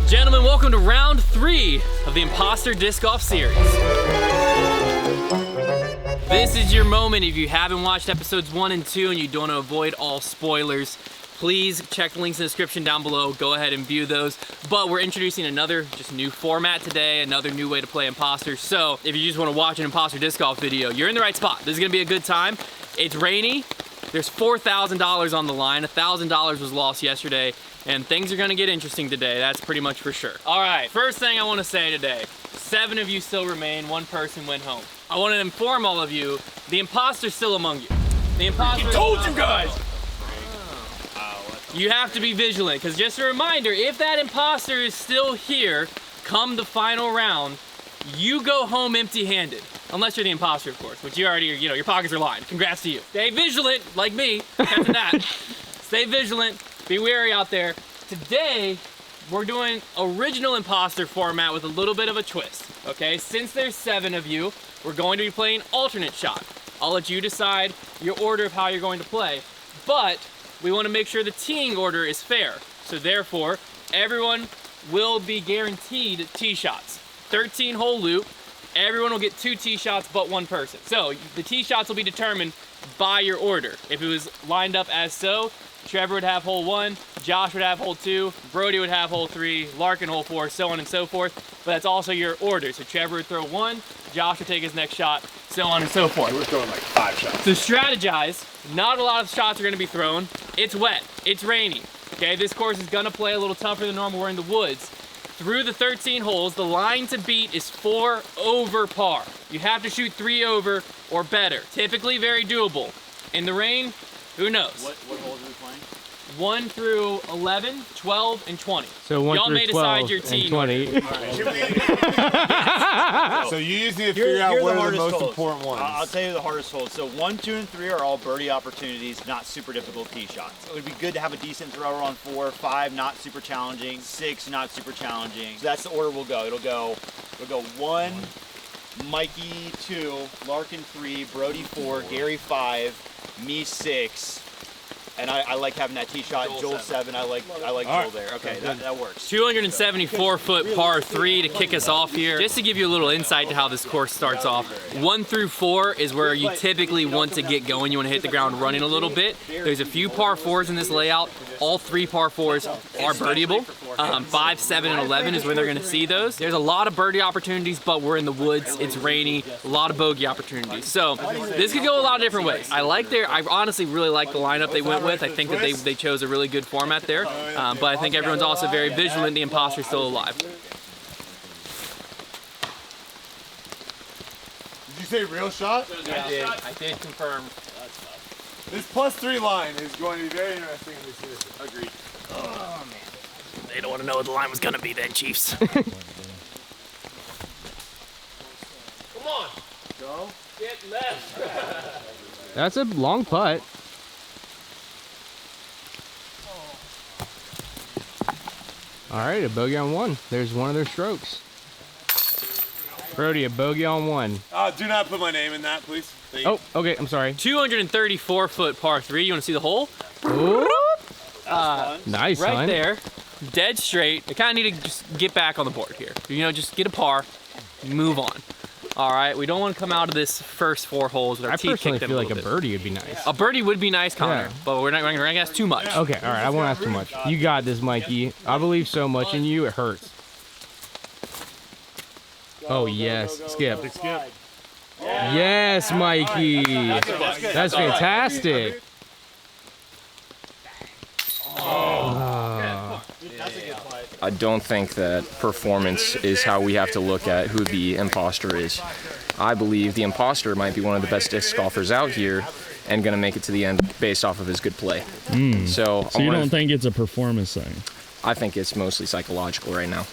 Gentlemen, welcome to round 3 of the Imposter Disc Golf Series. This is your moment. If you haven't watched episodes 1 and 2 and you don't want to avoid all spoilers, please check the links in the description down below. Go ahead and view those. But we're introducing another just new format today, another new way to play Imposter. So if you just want to watch an Imposter Disc Golf video, you're in the right spot. This is going to be a good time. It's rainy. There's $4,000 on the line. $1,000 was lost yesterday, and things are gonna get interesting today. That's pretty much for sure. All right, first thing I wanna say today, 7 of you still remain, 1 person went home. I wanna inform all of you, the imposter's still among you. The imposter told you guys! You have to be vigilant, because just a reminder, if that imposter is still here, come the final round, you go home empty-handed. Unless you're the imposter, of course, which you already, you know, your pockets are lined. Congrats to you. Stay vigilant, like me, after that. Stay vigilant, be wary out there. Today, we're doing original imposter format with a little bit of a twist, okay? Since there's 7 of you, we're going to be playing alternate shot. I'll let you decide your order of how you're going to play, but we want to make sure the teeing order is fair. So therefore, everyone will be guaranteed tee shots. 13-hole loop. Everyone will get 2 tee shots but 1 person. So the tee shots will be determined by your order. If it was lined up as so, Trevor would have hole 1, Josh would have hole 2, Brody would have hole 3, Larkin hole 4, so on and so forth. But that's also your order. So Trevor would throw 1, Josh would take his next shot, so on and so forth. We're throwing like 5 shots. So strategize. Not a lot of shots are gonna be thrown. It's wet, it's rainy. Okay, this course is gonna play a little tougher than normal. We're in the woods. Through the 13 holes, the line to beat is 4 over par. You have to shoot 3 over or better. Typically very doable. In the rain, who knows? What holes are we playing? 1 through 11, 12, and 20. So 1 Y'all through may 12 decide your and team. 20. So you just need to figure out what are the most important ones. I'll tell you the hardest holes. So 1, 2, and 3 are all birdie opportunities, not super difficult tee shots. It would be good to have a decent thrower on 4, 5, not super challenging, 6, not super challenging. So that's the order we'll go. It'll go 1, Mikey 2, Larkin 3, Brody 4, Gary 5, me 6. And I like having that tee shot. Joel 7. I like Joel there. Okay, that works. 274-foot par 3 to kick us off here. Just to give you a little insight to how this course starts off. 1 through 4 is where you typically want to get going. You want to hit the ground running a little bit. There's a few par 4s in this layout. All 3 par 4s are birdieable. 5, 7, and 11 is when they're going to see those. There's a lot of birdie opportunities, but we're in the woods. It's rainy. A lot of bogey opportunities. So this could go a lot of different ways. I honestly really like the lineup they went with. I think that they chose a really good format there, but I think everyone's also very vigilant. The imposter's still alive. Did you say real shot? Yeah, I did confirm. This +3 line is going to be very interesting to see this. Agreed. Oh man, they don't want to know what the line was gonna be then, Chiefs. Come on. Go. Get left. That's a long putt. All right, a bogey on 1. There's one of their strokes. Brody, a bogey on 1. Do not put my name in that, please. Oh, okay, I'm sorry. 234-foot par 3. You want to see the hole? Ooh. Nice, Right son. there, dead straight. You kind of need to just get back on the board here. You know, just get a par, move on. All right, we don't want to come out of this first 4 holes with our teeth personally kicked in feel a like little a bit. birdie would be nice. A birdie would be nice, Connor, Yeah. but we're not going to ask too much. Okay, all right, I won't ask too much. You got this, Mikey. I believe so much in you, it hurts. Oh, yes. Skip. Yes, Mikey. That's fantastic. I don't think that performance is how we have to look at who the imposter is. I believe the imposter might be one of the best disc golfers out here and going to make it to the end based off of his good play. So you don't think it's a performance thing? I think it's mostly psychological right now.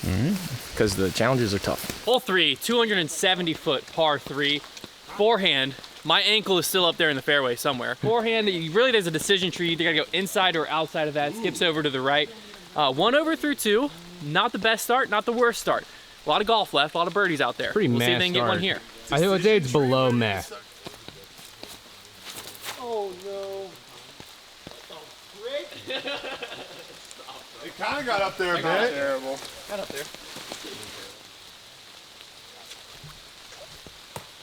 All right. Because the challenges are tough. Hole 3, 270-foot par 3. Forehand. My ankle is still up there in the fairway somewhere. Forehand, really there's a decision tree. You either gotta go inside or outside of that. Skips over to the right. 1 over through 2. Not the best start, not the worst start. A lot of golf left, a lot of birdies out there. Pretty we'll see if meh they can get one start. here. I would say it's below meh. Oh no. Kind of got up there a bit. Terrible. Got up there.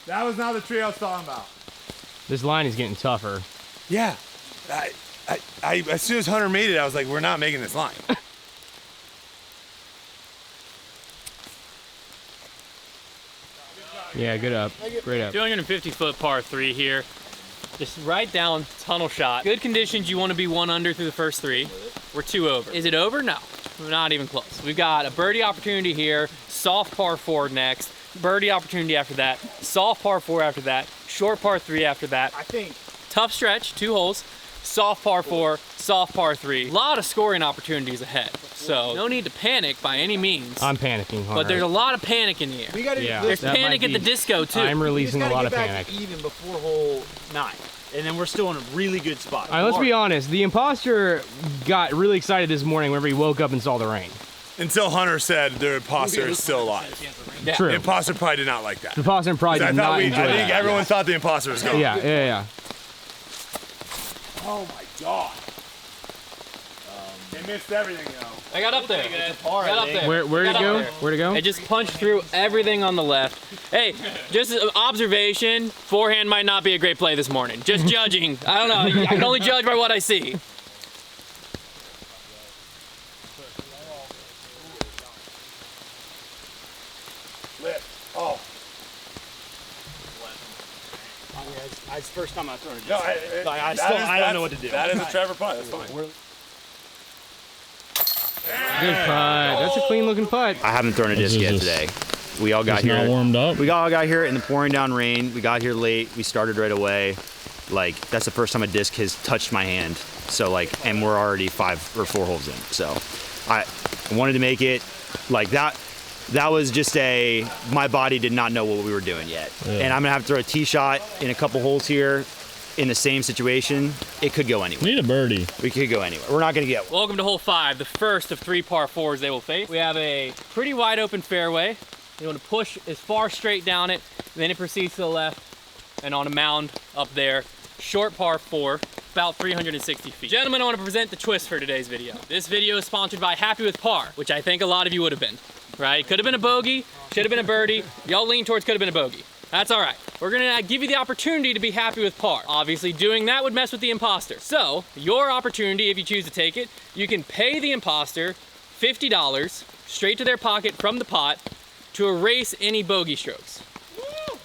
That was not the tree I was talking about. This line is getting tougher. Yeah. I as soon as Hunter made it, I was like, we're not making this line. Yeah, good up. Great up. 250-foot par 3 here. Just right down, tunnel shot. Good conditions, you want to be 1 under through the first 3. We're 2 over. Is it over? No, not even close. We've got a birdie opportunity here, soft par 4 next, birdie opportunity after that, soft par 4 after that, short par 3 after that. I think Tough stretch, 2 holes, soft par 4, soft par 3. A lot of scoring opportunities ahead, so no need to panic by any means. I'm panicking, Hunter. But there's a lot of panic in the air. we got to. Yeah. There's that panic might at the be- disco too. I'm releasing a lot of panic. Even before hole 9, and then we're still in a really good spot. All right, let's be honest. The imposter got really excited this morning whenever he woke up and saw the rain. Until Hunter said the imposter is still alive. Yeah. True. The imposter probably did not like that. The imposter probably I did not enjoy I think that. everyone thought the imposter was gone. Yeah. Oh my god. They missed everything though. I got up there. Got up there. Where'd it Got up go? there. Where'd it go? I just punched through everything on the left. Hey, just an observation, forehand might not be a great play this morning. Just judging. I don't know. I can only judge by what I see. Lip. Oh. It's the first time I've thrown a No, disc. I don't know what to do. That is a Trevor putt. That's fine. Good putt. That's a clean looking putt. I haven't thrown a disc yet This is today. We all got It's not here. warmed up. We all got here in the pouring down rain. We got here late. We started right away. Like, that's the first time a disc has touched my hand. So like, and we're already 5 or 4 holes in. So I wanted to make it like that. That was just my body did not know what we were doing yet. Yeah. And I'm gonna have to throw a tee shot in a couple holes here in the same situation. It could go anywhere. Need a birdie. We could go anywhere. We're not gonna get one. Welcome to hole 5, the first of 3 par 4s they will face. We have a pretty wide open fairway. You want to push as far straight down it, then it proceeds to the left and on a mound up there. Short par 4, about 360 feet. Gentlemen, I want to present the twist for today's video. This video is sponsored by Happy with Par, which I think a lot of you would have been, right? Could have been a bogey, should have been a birdie. Y'all lean towards could have been a bogey. That's all right. We're gonna give you the opportunity to be happy with par. Obviously, doing that would mess with the imposter. So, your opportunity, if you choose to take it, you can pay the imposter $50 straight to their pocket from the pot to erase any bogey strokes.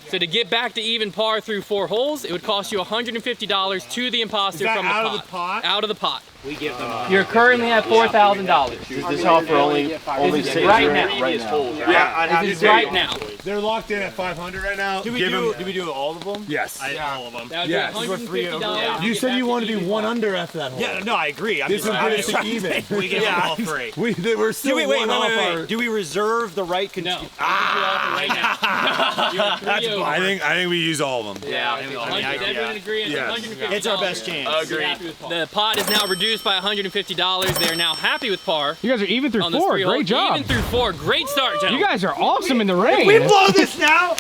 So to get back to even par through 4 holes, it would cost you $150 to the imposter that from the out pot. of the pot? Out of the pot. We give them You're currently at $4,000. Is this offer only This is right now. Yeah, I'd have This to is right now. They're locked in at 500 right now. Do we Give do? them- Do we do all of them? Yes. All of them. That would Yes. be $150. You said you wanted to be 1 under after that hole. Yeah, no, I agree. This will get us to even. We get them all 3. We're still one off our. Do we reserve the right? No. Right now. I think we use all of them. Yeah. Everyone agree? It's Yes. $150. It's our best chance. Agreed. The pot is now reduced by $150. They are now happy with par. You guys are even through On this 4. 3 holes. Great job. Even through 4. Great start, gentlemen. You guys are awesome in the rain. We blow this now.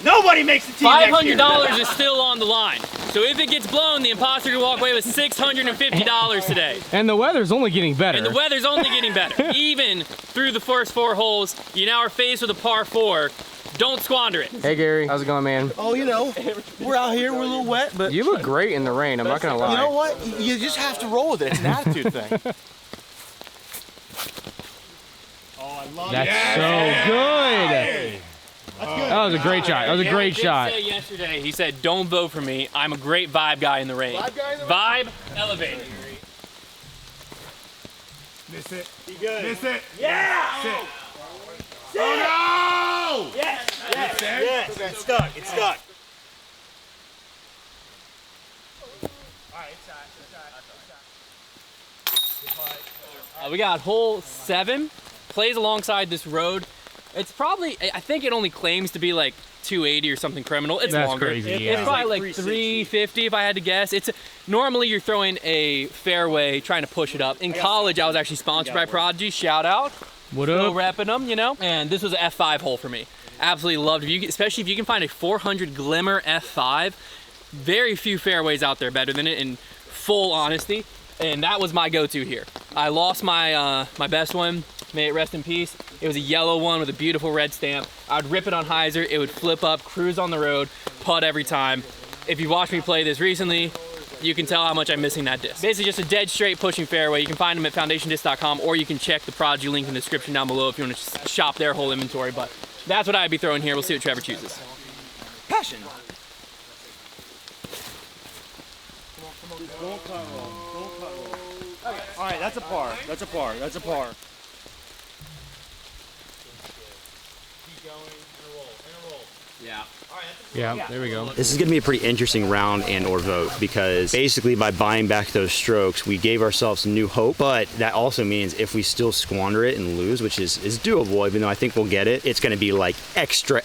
Nobody makes the team next year. $500 is still on the line. So if it gets blown, the imposter can walk away with $650 today. And the weather's only getting better. And the weather's only getting better. Even through the first 4 holes, you now are faced with a par 4. Don't squander it. Hey Gary, how's it going, man? Oh, you know, we're out here, we're a little wet, but You look great in the rain, I'm not gonna lie. you know what? You just have to roll with it. It's an attitude thing. That's so good. That was a great shot. That was a great shot. Say yesterday, he said, "Don't vote for me. I'm a great vibe guy in the rain." Vibe elevated. Miss it. Be good. Miss it. Yeah. Sit. Oh no! Yes. Yes. Yes. It's stuck. It's stuck. We got hole 7. Plays alongside this road. It's probably, I think it only claims to be like 280 or something criminal. It's That's longer. crazy, It's yeah. probably like 360. 350 if I had to guess. It's normally you're throwing a fairway, trying to push it up. In college, I was actually sponsored by Prodigy. Shout out. What Still up? repping them, you know? And this was an F5 hole for me. Absolutely loved it. Especially if you can find a 400 Glimmer F5. Very few fairways out there better than it, in full honesty. and that was my go-to here. I lost my my best one, may it rest in peace. It was a yellow one with a beautiful red stamp. I'd rip it on hyzer, it would flip up, cruise on the road, putt every time. If you've watched me play this recently, you can tell how much I'm missing that disc. Basically just a dead straight pushing fairway. You can find them at foundationdisc.com, or you can check the Prodigy link in the description down below if you want to shop their whole inventory, but that's what I'd be throwing here. We'll see what Trevor chooses. Passion. All right, that's a par. That's a par. That's a par. Yeah, there we go. This is going to be a pretty interesting round and or vote, because basically by buying back those strokes, we gave ourselves some new hope, but that also means if we still squander it and lose, which is doable, even though I think we'll get it, it's going to be like extra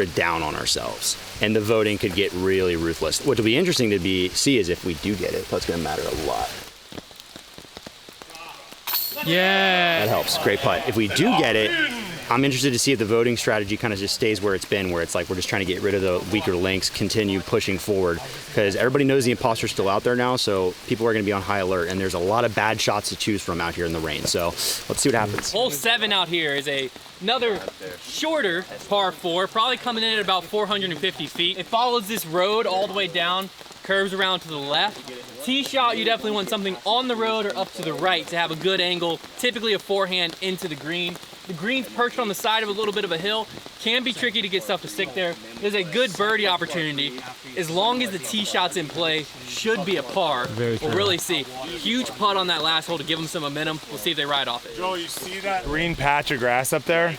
down on ourselves. And the voting could get really ruthless. What will be interesting to see is if we do get it, that's going to matter a lot. Yeah. That helps. Great putt. If we do get it, I'm interested to see if the voting strategy kind of just stays where it's been, where it's like we're just trying to get rid of the weaker links, continue pushing forward, because everybody knows the imposter's still out there now, so people are going to be on high alert, and there's a lot of bad shots to choose from out here in the rain. So let's see what happens. Hole 7 out here is another shorter par 4, probably coming in at about 450 feet. It follows this road all the way down, curves around to the left. Tee shot, you definitely want something on the road or up to the right to have a good angle, typically a forehand into the green. The green's perched on the side of a little bit of a hill. Can be tricky to get stuff to stick there. There's a good birdie opportunity. As long as the tee shot's in play, should be a par. We'll really see. Huge putt on that last hole to give them some momentum. We'll see if they ride off it. Joel, you see that green patch of grass up there?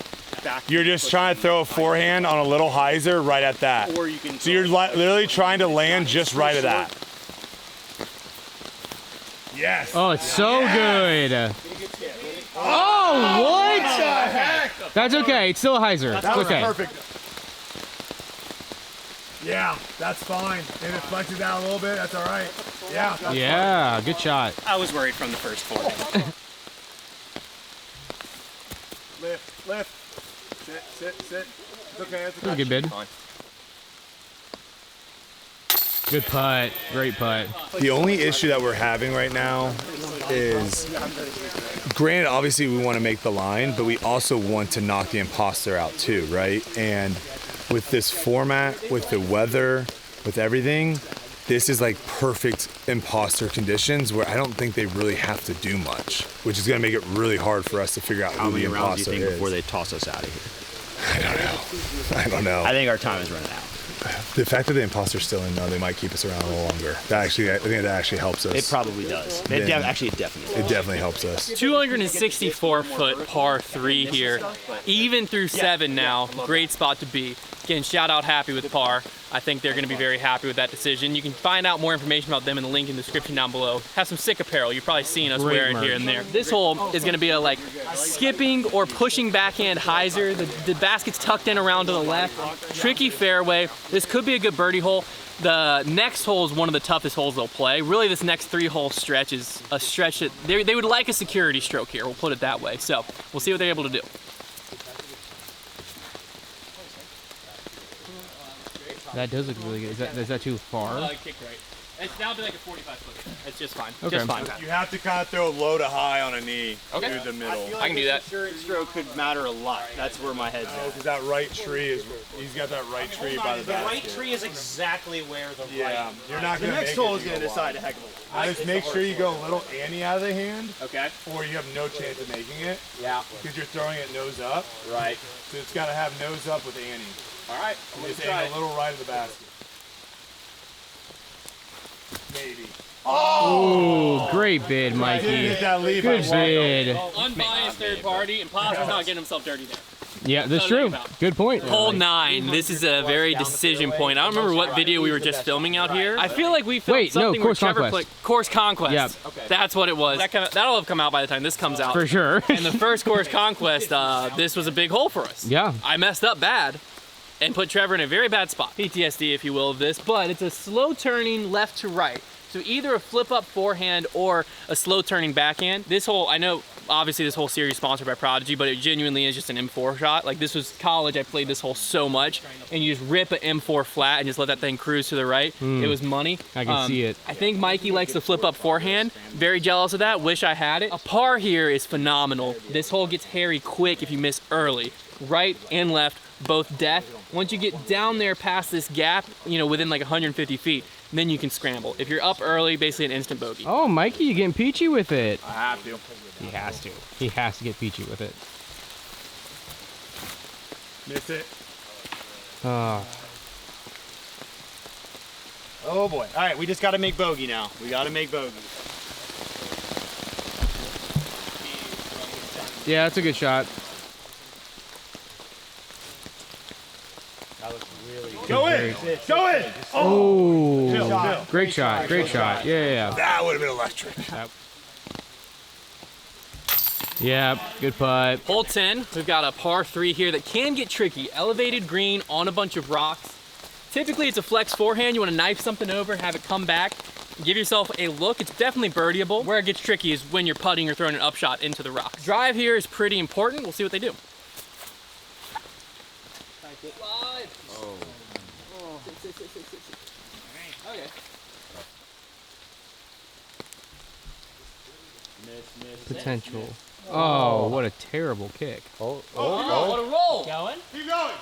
You're just trying to throw a forehand on a little hyzer right at that. So you're literally trying to land just right at that. Yes. Oh, it's so good. Oh, what? What the heck? That's okay. It's still a hyzer. It's okay. Perfect. Yeah, that's fine. They deflected that a little bit. That's all right. Yeah. That's Yeah, good shot. I was worried from the first forehand. Lift. Sit. It's okay. It's That was a okay. good bid. Good putt. Great putt. The only issue that we're having right now is, granted, obviously we want to make the line, but we also want to knock the imposter out too, right? And with this format, with the weather, with everything, this is like perfect imposter conditions where I don't think they really have to do much, which is going to make it really hard for us to figure out How who many the rounds do imposter you think is. before they toss us out of here? I don't know. I think our time is running out. The fact that the imposter's still in, though, they might keep us around a little longer. I think that actually helps us. It probably does. It definitely helps us. 264 foot par 3 here, even through 7 now. Great spot to be. Again, shout out happy with par. I think they're going to be very happy with that decision. You can find out more information about them in the link in the description down below. Have some sick apparel. You've probably seen us wear it here and there. This hole is going to be a like skipping or pushing backhand hyzer. The basket's tucked in around to the left. Tricky fairway. This could be a good birdie hole. The next hole is one of the toughest holes they'll play. Really, this next 3-hole stretch is a stretch that they would like a security stroke here. We'll put it that way. So we'll see what they're able to do. That does look really good. Is that too far? Kick right. It's now be like a 45-foot. It's just fine. Okay. Just fine. You have to kind of throw low to high on a knee through the middle. I can do that. Insurance stroke could matter a lot. That's where my head's at. Because that right tree is, he's got that right tree by the The right basket. tree is exactly where the Yeah, right. you're not The going to next make hole it is going to decide a heck of a lot. Just make sure you go a little ante out of the hand, Okay. or you have no chance of making it, Yeah. because you're throwing it nose up. Right. So it's got to have nose up with ante. All right. And just aim a little right of the basket. Maybe. Oh, great bid, Mikey. Get that lead Good by bid. Unbiased third party. Imposter's not getting himself dirty there. Yeah, that's So true. think about it. Good point. Hole 9. This is a very decision point. I don't remember what video we were just filming out here. I feel like we filmed Wait, no, something where Course Trevor Conquest. played Course Conquest. Yep. That's what it was. That'll have come out by the time this comes out. For sure. And the first Course Conquest, this was a big hole for us. Yeah. I messed up bad and put Trevor in a very bad spot. PTSD, if you will, of this, but it's a slow turning left to right. So either a flip up forehand or a slow turning backhand. This hole, I know obviously this whole series is sponsored by Prodigy, but it genuinely is just an M4 shot. Like this was college, I played this hole so much, and you just rip an M4 flat and just let that thing cruise to the right. It was money. I can see it. I think Mikey likes to flip up forehand. Very jealous of that, wish I had it. A par here is phenomenal. This hole gets hairy quick if you miss early. Right and left, both death. Once you get down there past this gap, you know, within like 150 feet, then you can scramble. If you're up early, basically an instant bogey. Oh, Mikey, you getting peachy with it. I have to. He has to. He has to get peachy with it. Miss it. Oh boy. All right, we just got to make bogey now. We got to make bogey. Yeah, that's a good shot. Go in. Go in. Oh, great shot. Great shot. Yeah. That would have been electric. Yeah, good putt. Hole 10, we've got a par 3 here that can get tricky. Elevated green on a bunch of rocks. Typically it's a flex forehand. You want to knife something over, have it come back, give yourself a look. It's definitely birdieable. Where it gets tricky is when you're putting or throwing an upshot into the rocks. Drive here is pretty important. We'll see what they do. Okay. Potential. Oh, what a terrible kick. What a roll! Going? Keep going.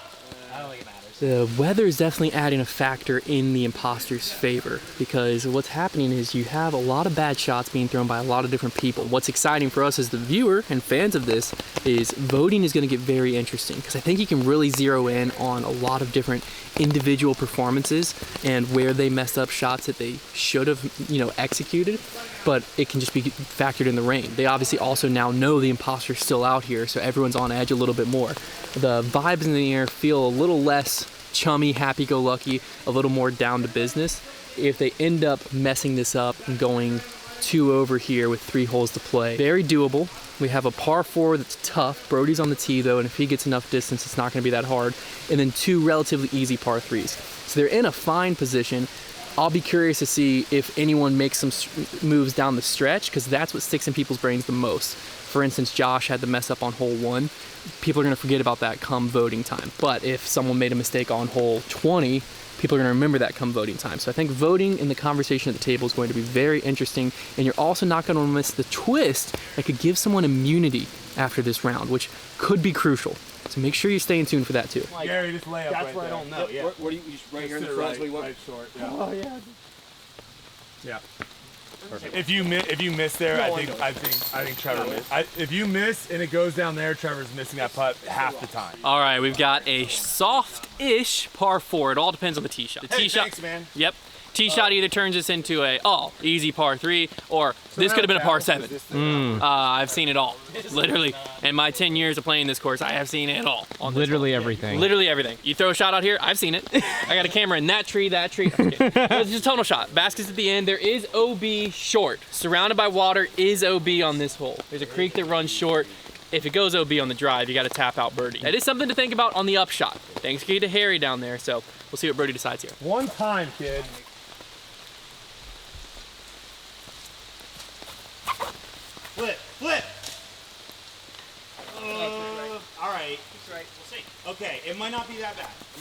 I don't think it matters. The weather is definitely adding a factor in the imposter's favor, because what's happening is you have a lot of bad shots being thrown by a lot of different people. What's exciting for us as the viewer and fans of this is voting is going to get very interesting, because I think you can really zero in on a lot of different individual performances and where they messed up shots that they should have, you know, executed, but it can just be factored in the rain. They obviously also now know the imposter's still out here, so everyone's on edge a little bit more. The vibes in the air feel a little less chummy, happy-go-lucky, a little more down to business. If they end up messing this up and going 2 over here with 3 holes to play, very doable. We have a par 4 that's tough. Brody's on the tee though, and if he gets enough distance, it's not going to be that hard. And then 2 relatively easy par 3s. So they're in a fine position. I'll be curious to see if anyone makes some moves down the stretch, because that's what sticks in people's brains the most. For instance, Josh had the mess up on hole 1. People are going to forget about that come voting time. But if someone made a mistake on hole 20, people are going to remember that come voting time. So I think voting in the conversation at the table is going to be very interesting, and you're also not going to miss the twist that could give someone immunity after this round, which could be crucial. So make sure you stay in tune for that too. Gary, just lay up That's right what I there. don't know. Yeah. Where do you just right here in the Sit front? right, What you want? right short. Yeah. Oh yeah. Yeah. If you miss there, I think Trevor missed. If you miss and it goes down there, Trevor's missing that putt half the time. All right, we've got a soft-ish par 4. It all depends on the tee shot. The tee shot, Thanks, man. Yep. Tee shot either turns this into a easy par 3, or this could have been a par 7. I've seen it all, literally. In my 10 years of playing this course, I have seen it all. On this Literally hole. everything. Literally everything. You throw a shot out here, I've seen it. I got a camera in that tree, that tree. I'm just kidding. It's just a tonal shot. Baskets at the end. There is OB short. Surrounded by water is OB on this hole. There's a creek that runs short. If it goes OB on the drive, you got to tap out birdie. That is something to think about on the upshot. Thanks to Harry down there, so we'll see what birdie decides here. One time, kid. Flip. All right. That's right. We'll see. Okay. It might not be that bad. It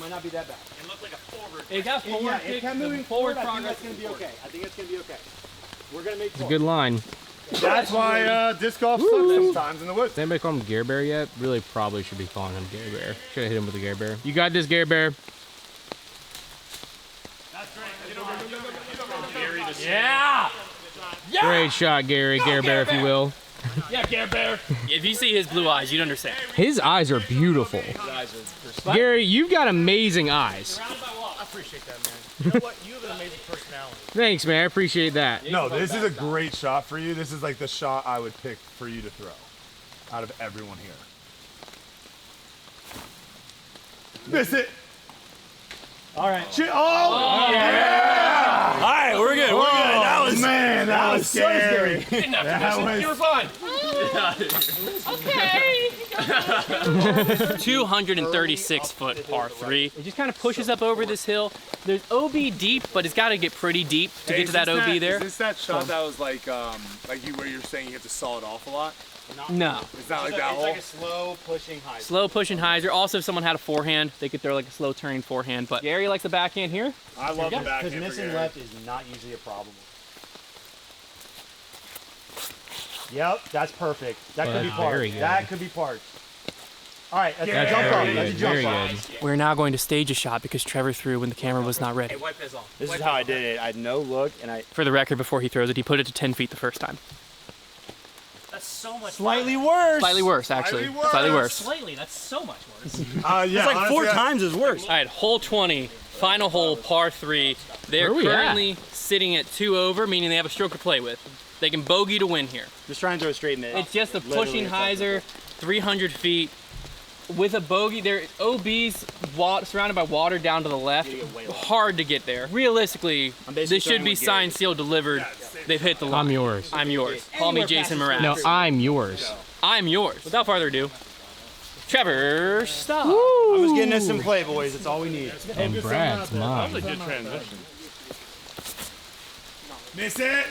looked like a forward. It got forward. Yeah, it kept moving forward. I think progress. that's gonna be okay. We're gonna make. It's a good line. That's why disc golf sucks sometimes in the woods. Has anybody called him Gare Bear yet? Really probably should be calling him Gare Bear. Should have hit him with the Gare Bear. You got this, Gare Bear. Yeah! Great shot, Gary. Gare Bear, if you will. Yeah, Gare Bear. If you see his blue eyes, you'd understand. His eyes are beautiful. Gary, you've got amazing eyes. I appreciate that, man. You know what? You have an amazing personality. Thanks, man. I appreciate that. No, this is a great shot for you. This is like the shot I would pick for you to throw out of everyone here. Miss it. All right. Oh, yeah. All right. We're good. We're good. That was That was scary. Didn't have to That miss it. was- You were fine. Okay. 236-foot par 3. It just kind of pushes up over this hill. There's OB deep, but it's got to get pretty deep to get to that OB there. Is this that shot that was like you where you're saying you have to saw it off a lot? No. It's not like that It's hole. like a slow pushing high. Slow pushing hyzer. Also, if someone had a forehand, they could throw like a slow turning forehand. But Gary likes the backhand here. I love the Because backhand for missing Gary. left is not usually a problem. Yep, that's perfect. That could be That's very parked. good. That could be parked. All right, that's a That's jump very up. That's a good. jump Very up. good. We're now going to stage a shot because Trevor threw when the camera was not ready. This is how I did it. I had no look, and I For the record, before he throws it, he put it to 10 feet the first time. That's so much. slightly worse. Slightly worse, actually. Slightly worse. Slightly. That's so much worse. Yeah, It's like honestly, 4 times as worse. All right, hole 20, final hole, par 3. They're Where we at? currently sitting at 2 over, meaning they have a stroke to play with. They can bogey to win here. Just try and throw a straight mid. It's just a Literally, pushing it's like hyzer, 300 feet. With a bogey, there OB's surrounded by water down to the left. Hard to get there. Realistically, I'm basically this should throwing be with Gary. signed, sealed, delivered. They've hit the line. I'm yours. I'm yours. Call me Jason Mraz. No, I'm yours. I'm yours. Without further ado, Trevor, stop. I'm just getting us some play, boys. That's all we need. And Brad's mine. Good transition. Miss it.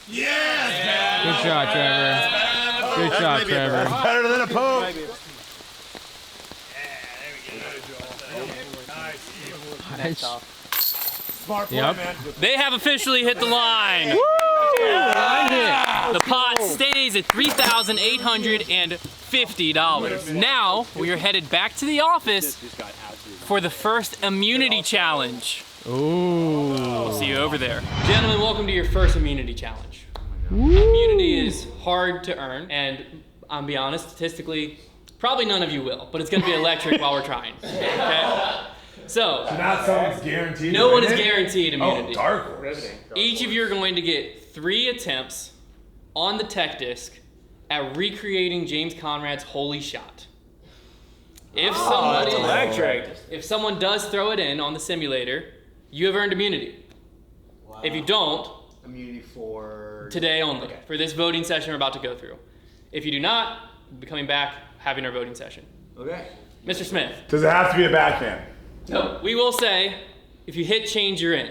Yes. Good shot, Trevor. Good shot, Trevor. Better than a poke. Smart play, Yep. man. They have officially hit the line. Line hit. The pot stays at $3,850. Now we are headed back to the office for the first immunity challenge. Ooh. We'll see you over there. Gentlemen, welcome to your first immunity challenge. Immunity is hard to earn, and I'll be honest, statistically, probably none of you will, but it's gonna be electric while we're trying, okay? So, Not someone's guaranteed. no to one win is it? guaranteed immunity. Oh, dark horse. Each of you are going to get 3 attempts on the tech disc at recreating James Conrad's holy shot. If someone does throw it in on the simulator, you have earned immunity. If you don't, Immunity for today only, for this voting session we're about to go through. If you do not, we'll be coming back, having our voting session. Okay. Mr. Smith. Does it have to be a backhand? No, we will say, if you hit change, you're in.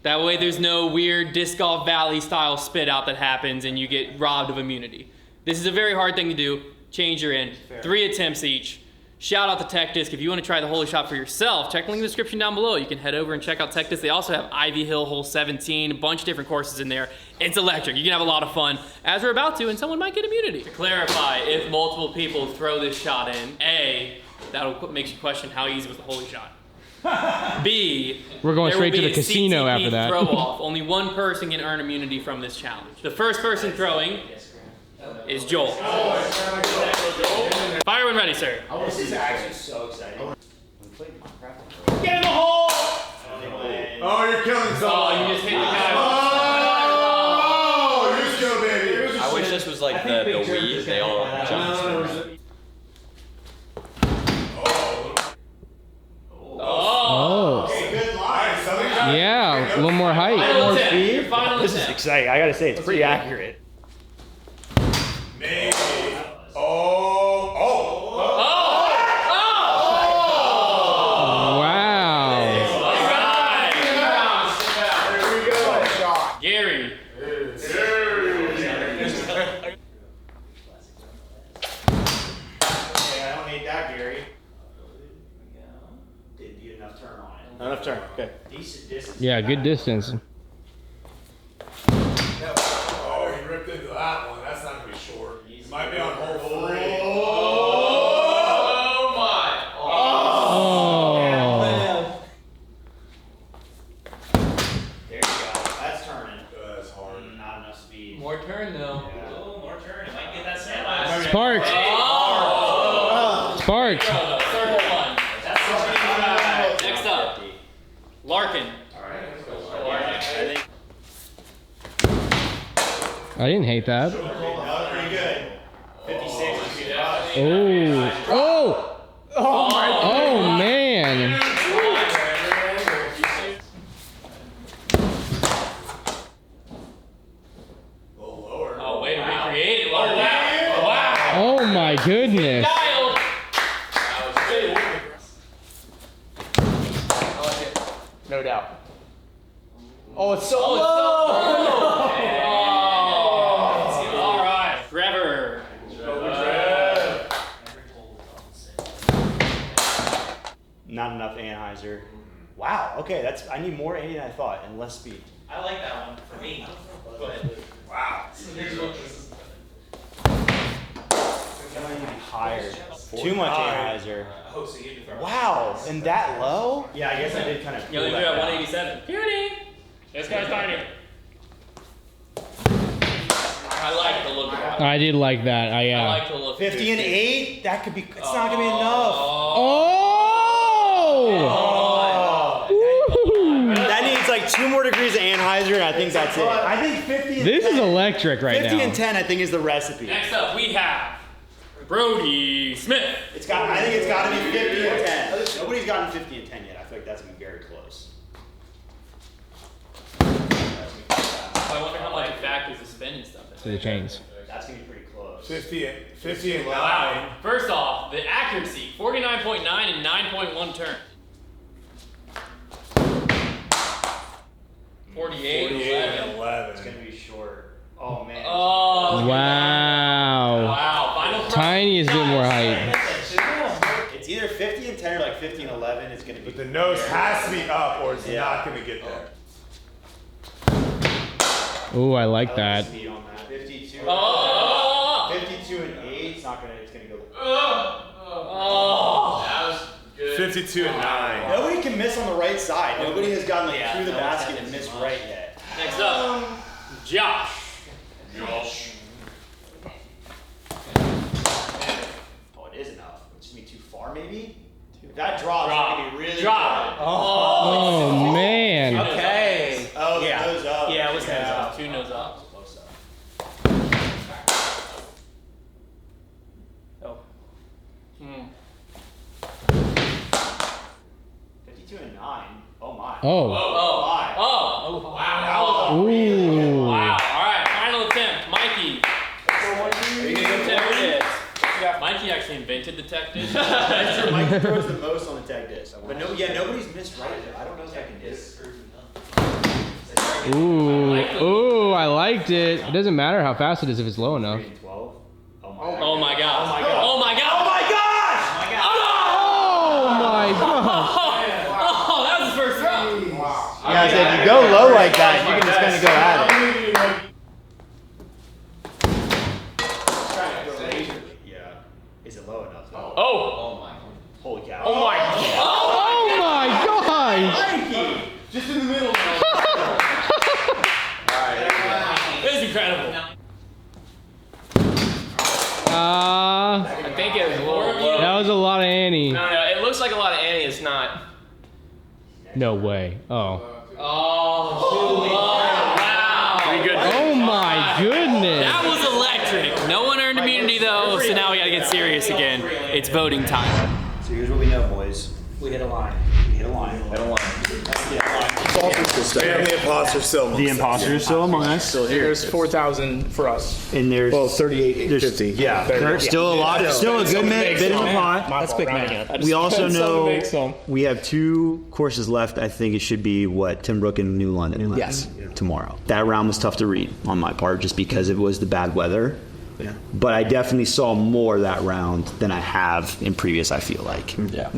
That way there's no weird Disc Golf Valley style spit out that happens and you get robbed of immunity. This is a very hard thing to do. Change, you're in. 3 attempts each. Shout out to Tech Disc. If you want to try the holy shot for yourself, check the link in the description down below. You can head over and check out Tech Disc. They also have Ivy Hill Hole 17, a bunch of different courses in there. It's electric. You can have a lot of fun as we're about to, and someone might get immunity. To clarify, if multiple people throw this shot in, A, that'll makes you question how easy was the holy shot. B, We're going there straight will to be the a casino CTP after that. Throw off. Only one person can earn immunity from this challenge. The first person throwing is Joel. Fire when ready, sir. This is actually so exciting. Get in the hole! Oh, you're killing someone. Oh, you just hit the guy. Oh, you're just killing baby. I wish this was like the Wii. They all jumped. Oh. Yeah, a little more height. Final attempt. Final This is attempt. exciting. I gotta say, it's pretty accurate. Maybe. Oh. Wow. Gary. Hey, I don't need that, Gary. Didn't get enough turn on it. Not enough turn. Okay. Decent distance. Yeah, good distance. Oh, he ripped into that one. That's not gonna be short. Might be on hole 3. Oh my. Oh. There you go. That's turning. That's hard. Not enough speed. More turn though. More turn. It might get that sandwich. Sparks. Sparks. Circle one. Next up, Larkin. I didn't hate that. That was pretty good. 56. Oh. Oh. Oh, man. Oh, way to recreate it, Larkin. Wow. Oh, my goodness. Dialed. No doubt. Oh, it's so Oh, low. all right, Trevor. not enough Anheuser. Wow. Okay, I need more Andy than I thought, and less speed. I like that one for me. But Wow. Higher. Too much Anheuser. oh, so you prefer. Wow, and that low? Yeah, I guess I did kind of. You only threw at 187. Cutie! This guy's tiny. I like the look of it. I did like that. I like the look. 50 and 8? That could be. It's not gonna be enough. That needs like 2 more degrees of Anheuser, and I think that's it. I think 50 and This 10. is electric right 50 now. and 10, I think, is the recipe. Next up, we have Brody Smith. I think it's got to be 50 and 10. Nobody's gotten 50 and 10 yet. I feel like that's gonna be very close. I wonder how much it factors the spin and stuff. To the chains. That's gonna be pretty close. 50 and 9. Wow. First off, the accuracy, 49.9 and 9.1 turn. 48 and 11. It's gonna be short. Oh man. Oh. Wow. Wow. Final price. Tiny is a bit more height. It's either 50 and 10 or like 50 and 11. It's gonna be. But the nose has to be up or it's not going to get there. Ooh, I like that. Speed on that. 52. Oh. 52 and 8. It's gonna go. Oh. That was good. 52 and 9. Nobody can miss on the right side. Nobody has gotten like through the basket and missed right yet. Next up, Josh. Oh, it is enough. It's gonna be too far, maybe. If that drops, it's gonna be really. Drop. Good. Oh, man. Okay. Oh, yeah. Nose up. Yeah, it was nose up. 2 nose up. Close up. Oh. 52 and 9. Oh my. Oh. my. Oh, wow. Ooh. Wow. All right, final attempt. Mikey. Mikey actually invented the tech dish. That's true. Mike throws the most on the tech disc. But nobody's missed right there. I don't know if I can do it. Ooh, I liked it. It doesn't matter how fast it is if it's low enough. 12. Oh my god. Oh my god. Oh my gosh! Oh my god. Oh, that was the first round. Yeah, I said you go low like that, you can just kind of go at it. Yeah. Is it low enough though? Oh. Holy cow. Oh my god. Oh my gosh. Just in the middle. This is incredible. I think it was a little low. That was a lot of Annie. No, it looks like a lot of Annie. It's not. No way. Oh. Oh, wow. Pretty good. Oh my goodness. That was electric. No one earned immunity though, so now we gotta get serious again. It's voting time. So here's what we know, boys. We hit a line. We hit a line. Hit a line. And the imposter still amongst The us. imposter is still among us. There's 4,000 for us. And there's 38.50. yeah, there's still a lot, still a good bit in the pot. That's big man. We also know we have 2 courses left. I think it should be Timbrook and New London. Yes. Tomorrow. That round was tough to read on my part, just because it was the bad weather. Yeah. But I definitely saw more that round than I have in previous. I feel like. Yeah.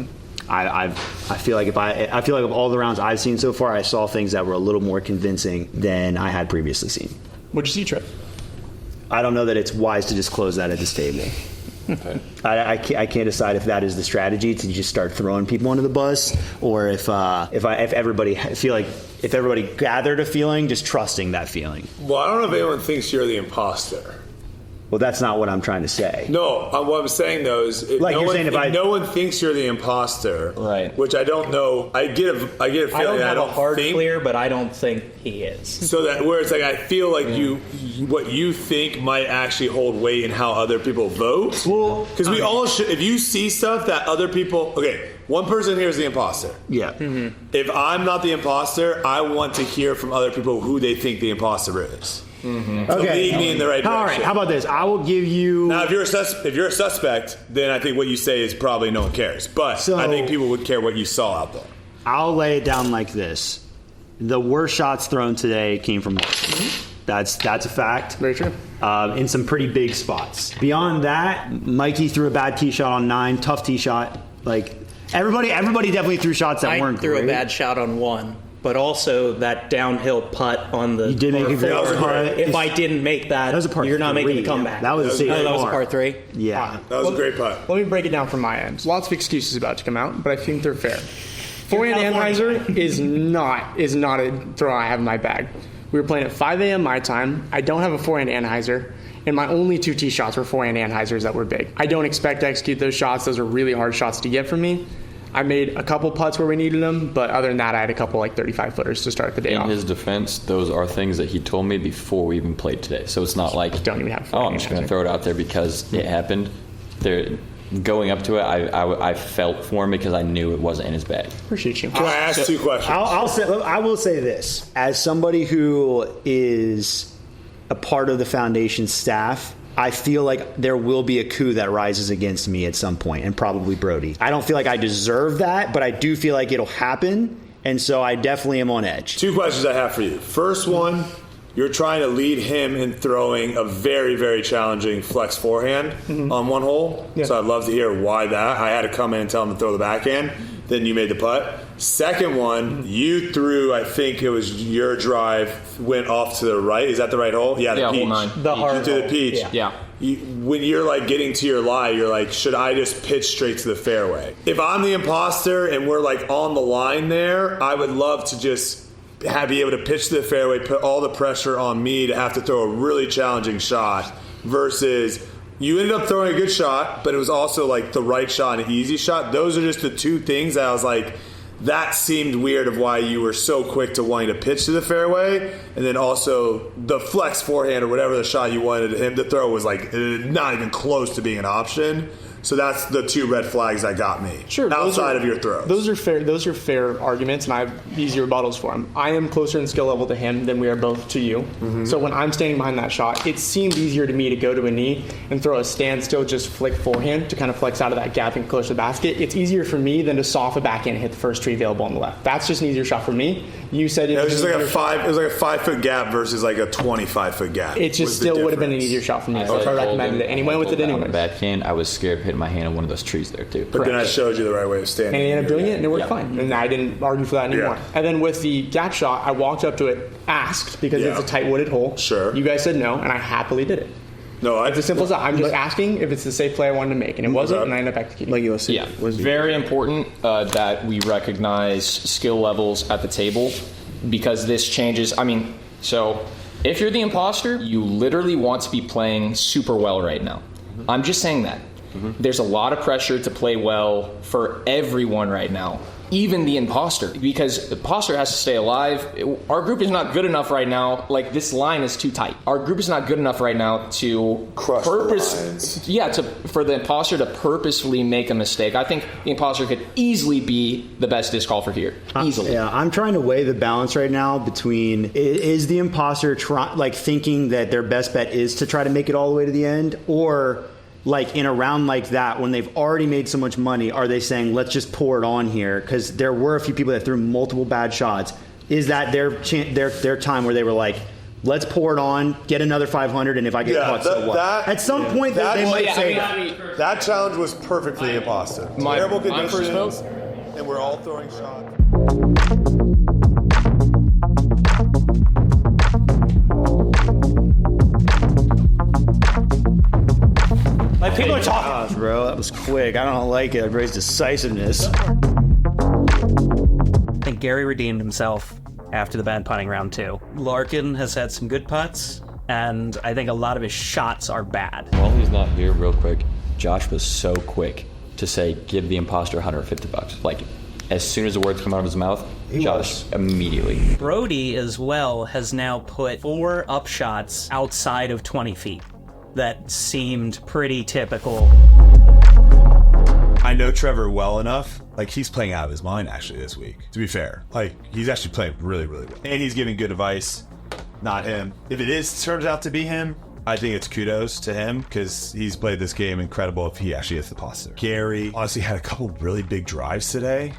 I feel like of all the rounds I've seen so far, I saw things that were a little more convincing than I had previously seen. What'd you see, Trip? I don't know that it's wise to just close that at this table. I can't decide if that is the strategy to just start throwing people under the bus, or if everybody gathered a feeling, just trusting that feeling. Well, I don't know if anyone thinks you're the imposter. Well, that's not what I'm trying to say. No, what I'm saying though is if, Like no, you're one, saying if if I- no one thinks you're the imposter, Right. which I don't know, I get a feeling I don't that have I a don't hard think. clear, but I don't think he is. So that where it's like I feel like what you think might actually hold weight in how other people vote. Well, because we all should. If you see stuff that other people, okay, one person here is the imposter. Yeah. If I'm not the imposter, I want to hear from other people who they think the imposter is. So lead me in the right direction. All right. How about this? I will give you. Now, if you're a suspect, then I think what you say is probably no one cares. But I think people would care what you saw out there. I'll lay it down like this: the worst shots thrown today came from Mark. That's a fact. Very true. In some pretty big spots. Beyond that, Mikey threw a bad tee shot on 9, tough tee shot. Like Everybody definitely threw shots that I weren't threw great. a bad shot on one, but also that downhill putt on the. You did make a great putt. If I didn't make that, was a par you're not making the three. comeback. That was a safe that was a par. par 3. Yeah. That was a great putt. Let me break it down from my end. Lots of excuses about to come out, but I think they're fair. Forehand Anheuser is not a throw I have in my bag. We were playing at 5 a.m. my time. I don't have a forehand Anheuser, and my only 2 tee shots were forehand Anheisers that were big. I don't expect to execute those shots. Those are really hard shots to get from me. I made a couple putts where we needed them, but other than that, I had a couple 35 footers to start the day off. In his defense, those are things that he told me before we even played today. So it's not like, Don't even have oh, I'm just going to throw it out there because it happened. Going up to it, I felt for him because I knew it wasn't in his bag. Appreciate you. Can I ask 2 questions? I will say this. As somebody who is a part of the foundation staff, I feel like there will be a coup that rises against me at some point, and probably Brody. I don't feel like I deserve that, but I do feel like it'll happen, and so I definitely am on edge. 2 questions I have for you. First one, you're trying to lead him in throwing a very, very challenging flex forehand on one hole. Yeah. So I'd love to hear why that. I had to come in and tell him to throw the backhand. Then you made the putt. Second one, you threw, I think it was your drive, went off to the right. Is that the right hole? Yeah, the hole peach. 9. The hard You threw the hole. peach. Yeah. When you're like getting to your lie, you're like, should I just pitch straight to the fairway? If I'm the imposter and we're like on the line there, I would love to just be able to pitch to the fairway, put all the pressure on me to have to throw a really challenging shot versus you ended up throwing a good shot, but it was also like the right shot and an easy shot. Those are just the 2 things that I was like, that seemed weird of why you were so quick to wanting to pitch to the fairway. And then also the flex forehand or whatever the shot you wanted him to throw was like not even close to being an option. So that's the 2 red flags that got me. Sure, outside of your throws. Those are fair. Those are fair arguments, and I have easy rebuttals for him. I am closer in skill level to him than we are both to you. So when I'm standing behind that shot, it seemed easier to me to go to a knee and throw a standstill, just flick forehand to kind of flex out of that gap and close the basket. It's easier for me than to soft a backhand and hit the first tree available on the left. That's just an easier shot for me. You said it was just like a 5. It was like a 5-foot gap versus like a 25-foot gap. It just still would have been an easier shot for me. So I recommended it, and he went with it anyway. Backhand, I was scared of hitting my hand on one of those trees there too. But then I showed you the right way of standing. And he ended up doing it, and it worked fine. And I didn't argue for that anymore. Yeah. And then with the gap shot, I walked up to it, asked, because it's a tight wooded hole. Sure. You guys said no, and I happily did it. No, It's as simple as that. I'm just asking if it's the safe play I wanted to make, and it wasn't, and I ended up executing. Like you said, Yeah, very important that we recognize skill levels at the table because this changes. I mean, so if you're the imposter, you literally want to be playing super well right now. I'm just saying that. There's a lot of pressure to play well for everyone right now, even the imposter, because the imposter has to stay alive. Our group is not good enough right now. Like, this line is too tight. Our group is not good enough right now to Crush the lines. for the imposter to purposefully make a mistake. I think the imposter could easily be the best disc golfer here. Easily. Yeah, I'm trying to weigh the balance right now between is the imposter thinking that their best bet is to try to make it all the way to the end, or like in a round like that when they've already made so much money, are they saying let's just pour it on here? Because there were a few people that threw multiple bad shots. Is that their time where they were like, let's pour it on, get another 500, and if I get caught, so what? At some point, they might say that. That challenge was perfect for the imposter. Terrible conditions, and we're all throwing shots. Like, people are talking. Gosh, bro, that was quick. I don't like it. Everybody's decisiveness. I think Gary redeemed himself after the bad putting round 2. Larkin has had some good putts, and I think a lot of his shots are bad. While he's not here, real quick, Josh was so quick to say, give the imposter $150. Like, as soon as the words come out of his mouth, Josh immediately. Brody, as well, has now put 4 up shots outside of 20 feet. That seemed pretty typical. I know Trevor well enough. Like, he's playing out of his mind actually this week, to be fair. Like, he's actually playing really, really well. And he's giving good advice, not him. If it turns out to be him, I think it's kudos to him because he's played this game incredible if he actually is the imposter. Gary honestly had a couple really big drives today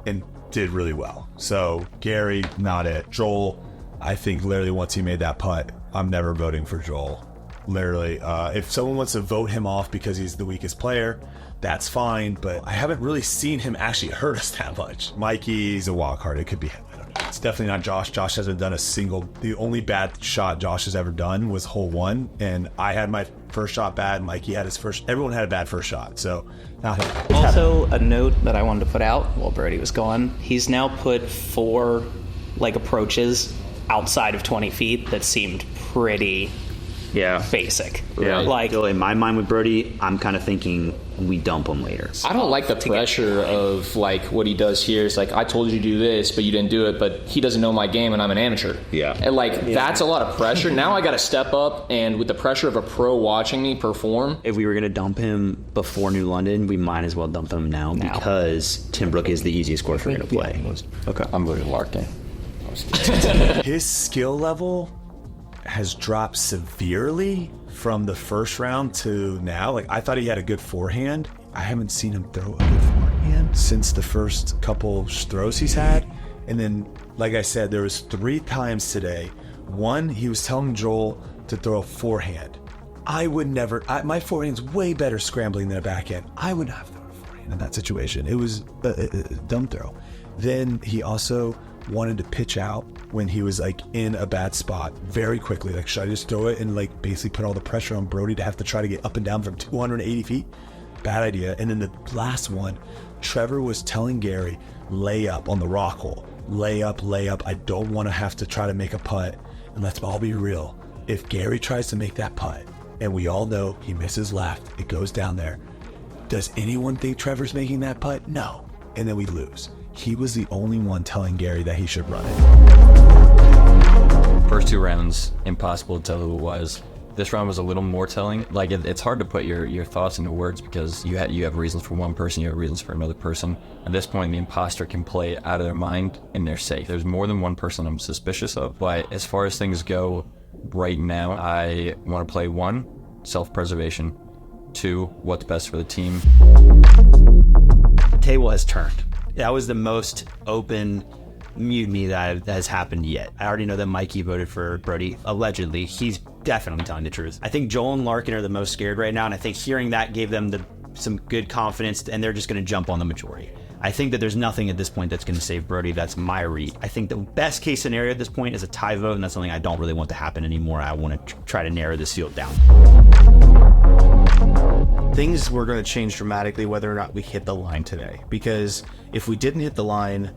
and did really well. So, Gary, not it. Joel, I think literally once he made that putt, I'm never voting for Joel literally. If someone wants to vote him off because he's the weakest player, that's fine, but I haven't really seen him actually hurt us that much. Mikey's a wild card. It could be him. I don't know. It's definitely not Josh. Josh hasn't done a single... The only bad shot Josh has ever done was hole 1, and I had my first shot bad. Mikey had his first... Everyone had a bad first shot, so not him. Also, a note that I wanted to put out while Brody was gone. He's now put 4 approaches outside of 20 feet that seemed pretty basic. Still in my mind with Brody, I'm kind of thinking we dump him later. I don't like the pressure of what he does here. It's I told you to do this, but you didn't do it, but he doesn't know my game and I'm an amateur. Yeah. And that's a lot of pressure. Now I got to step up, and with the pressure of a pro watching me perform. If we were going to dump him before New London, we might as well dump him now. Because Tim Brook is the easiest course we're going to play. Okay. I'm voting Larkin. His skill level has dropped severely from the first round to now. I thought he had a good forehand. I haven't seen him throw a good forehand since the first couple throws he's had. And then, like I said, there was 3 times today. One, he was telling Joel to throw a forehand. I would never... my forehand's way better scrambling than a backhand. I would not throw a forehand in that situation. It was a dumb throw. Then he also wanted to pitch out when he was in a bad spot very quickly. Should I just throw it and basically put all the pressure on Brody to have to try to get up and down from 280 feet? Bad idea. And then the last one, Trevor was telling Gary, lay up on the rock hole. Lay up. I don't want to have to try to make a putt. And let's all be real. If Gary tries to make that putt, and we all know he misses left, it goes down there. Does anyone think Trevor's making that putt? No. And then we lose. He was the only one telling Gary that he should run it. First 2 rounds, impossible to tell who it was. This round was a little more telling. It's hard to put your thoughts into words because you have reasons for one person, you have reasons for another person. At this point, the imposter can play out of their mind and they're safe. There's more than one person I'm suspicious of, but as far as things go right now, I want to play 1, self-preservation, 2, what's best for the team. The table has turned. That was the most open mutiny that has happened yet. I already know that Mikey voted for Brody. Allegedly, he's definitely telling the truth. I think Joel and Larkin are the most scared right now, and I think hearing that gave them some good confidence, and they're just going to jump on the majority. I think that there's nothing at this point that's going to save Brody. That's my read. I think the best case scenario at this point is a tie vote, and that's something I don't really want to happen anymore. I want to try to narrow this field down. Things were going to change dramatically whether or not we hit the line today, because if we didn't hit the line,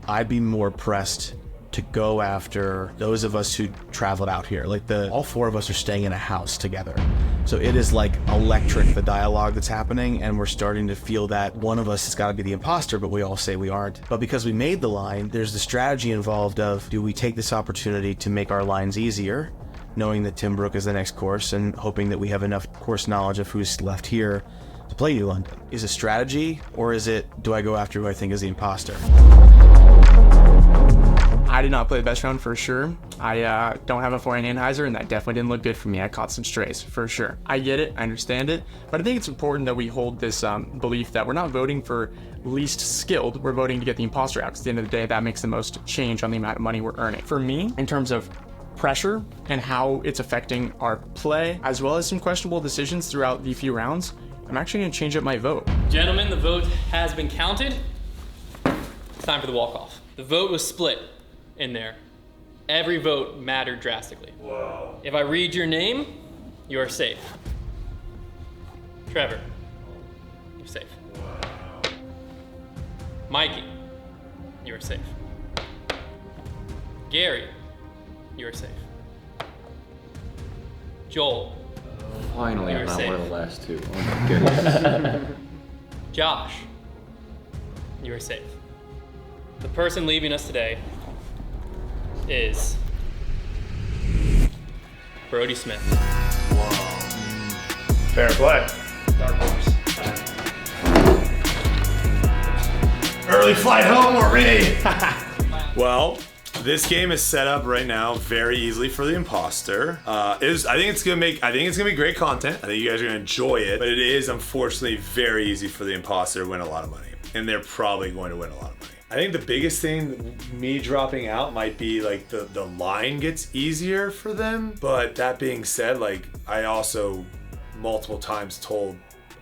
I'd be more pressed to go after those of us who traveled out here. All 4 of us are staying in a house together. So it is electric, the dialogue that's happening, and we're starting to feel that one of us has got to be the imposter, but we all say we aren't. But because we made the line, there's the strategy involved of, do we take this opportunity to make our lines easier, knowing that Tim Brook is the next course and hoping that we have enough course knowledge of who's left here to play New London? Is it strategy, or is it, do I go after who I think is the imposter? I did not play the best round for sure. I don't have a forehand Anheuser, and that definitely didn't look good for me. I caught some strays for sure. I get it, I understand it, but I think it's important that we hold this belief that we're not voting for least skilled, we're voting to get the imposter out, because at the end of the day, that makes the most change on the amount of money we're earning. For me, in terms of pressure and how it's affecting our play, as well as some questionable decisions throughout the few rounds, I'm actually going to change up my vote. Gentlemen, the vote has been counted. It's time for the walk-off. The vote was split in there. Every vote mattered drastically. Whoa. If I read your name, you are safe. Trevor, you're safe. Wow. Mikey, you are safe. Gary, you are safe. Joel, Finally, you I'm are not safe. one of the last 2. Oh my goodness. Josh, you are safe. The person leaving us today is Brody Smith. Fair play. Dark horse. Early flight home or me? Well, This game is set up right now very easily for the imposter. I think it's gonna be great content. I think you guys are gonna enjoy it, but it is unfortunately very easy for the imposter to win a lot of money, and they're probably going to win a lot of money. I think the biggest thing, me dropping out, might be like the line gets easier for them. But that being said, like I also multiple times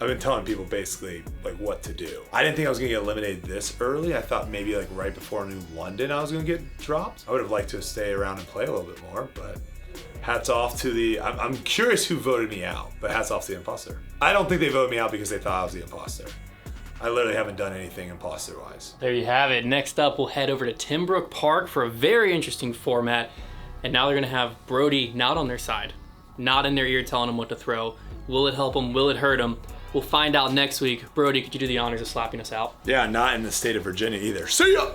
I've been telling people basically like what to do. I didn't think I was gonna get eliminated this early. I thought maybe like right before New London I was gonna get dropped. I would have liked to stay around and play a little bit more, but hats off to I'm curious who voted me out, but hats off to the imposter. I don't think they voted me out because they thought I was the imposter. I literally haven't done anything imposter-wise. There you have it. Next up, we'll head over to Timbrook Park for a very interesting format. And now they're gonna have Brody not on their side, not in their ear telling them what to throw. Will it help them? Will it hurt them? We'll find out next week. Brody, could you do the honors of slapping us out? Yeah, not in the state of Virginia either. See ya!